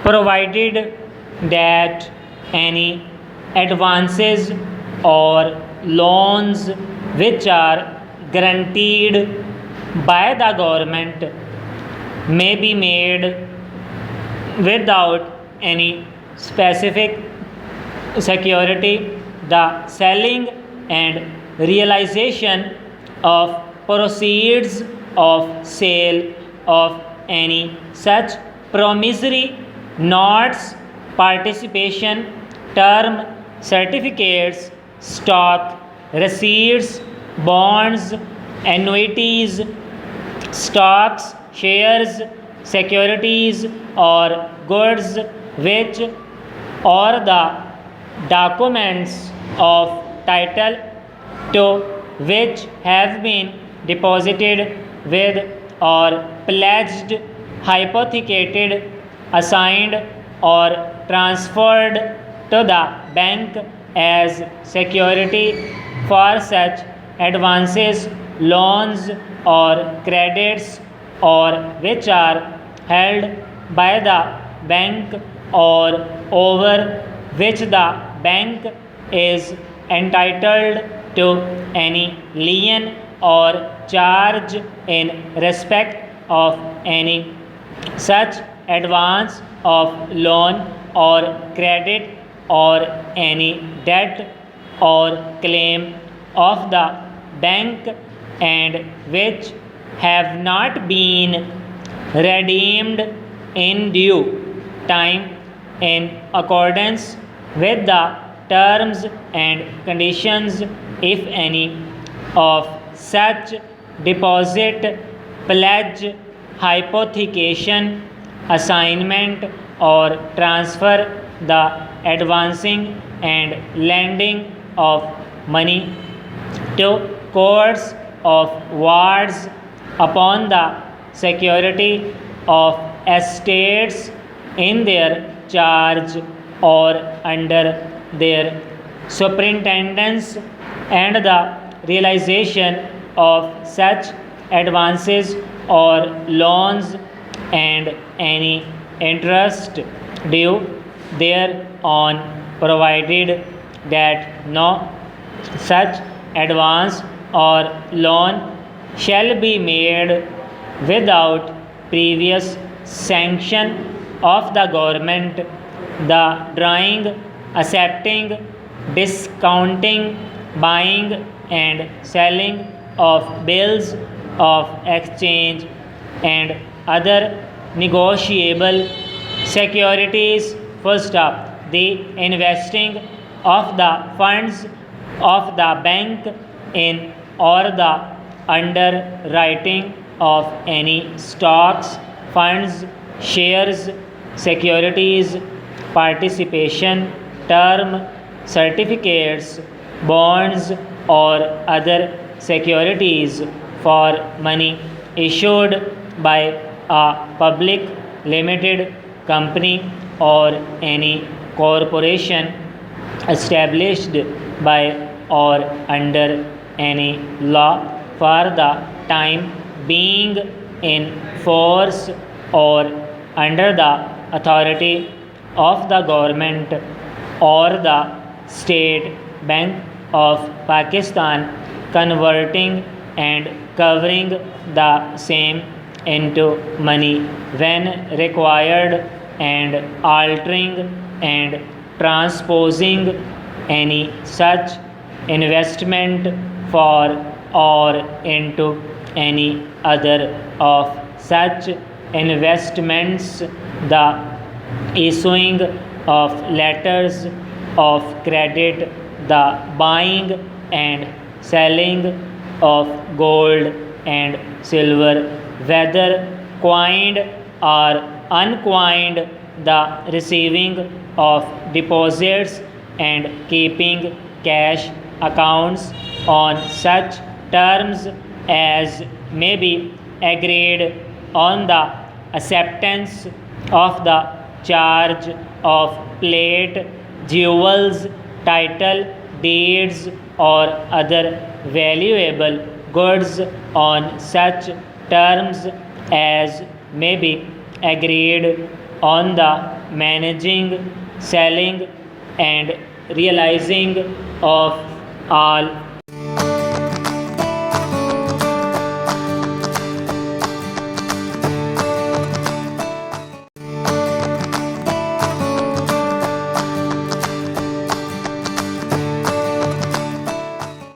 provided that any advances or loans which are guaranteed by the government may be made without any specific security. The selling and realization of proceeds of sale of any such promissory notes, participation, term certificates, stock, receipts, bonds, annuities, stocks, shares, securities, or goods which or the documents of title to which have been deposited with or pledged, hypothecated, assigned, or transferred to the bank as security for such advances, loans, or credits, or which are held by the bank or over which the bank is entitled to any lien or charge in respect of any such advance of loan or credit or any debt or claim of the bank and which have not been redeemed in due time in accordance with the terms and conditions, if any, of such deposit, pledge, hypothecation, assignment, or transfer, the advancing and lending of money to courts of wards upon the security of estates in their charge or under their superintendence, and the realization of such advances or loans and any interest due thereon, provided that no such advance or loan shall be made without previous sanction of the government, the drawing, accepting, discounting, buying and selling of bills of exchange and other negotiable securities. Full stop. The investing of the funds of the bank in or the underwriting of any stocks, funds, shares, securities, participation, term certificates, bonds, or other securities for money issued by a public limited company or any corporation established by or under any law for the time being in force or under the authority of the government or the State Bank of Pakistan, converting and covering the same into money when required and altering and transposing any such investment for or into any other of such investments, the issuing of letters of credit, the buying and selling of gold and silver, whether coined or uncoined, the receiving of deposits and keeping cash accounts on such terms as may be agreed on, the acceptance of the charge of plate, jewels, title, deeds, or other valuable goods on such terms as may be agreed on the managing, selling, and realizing of all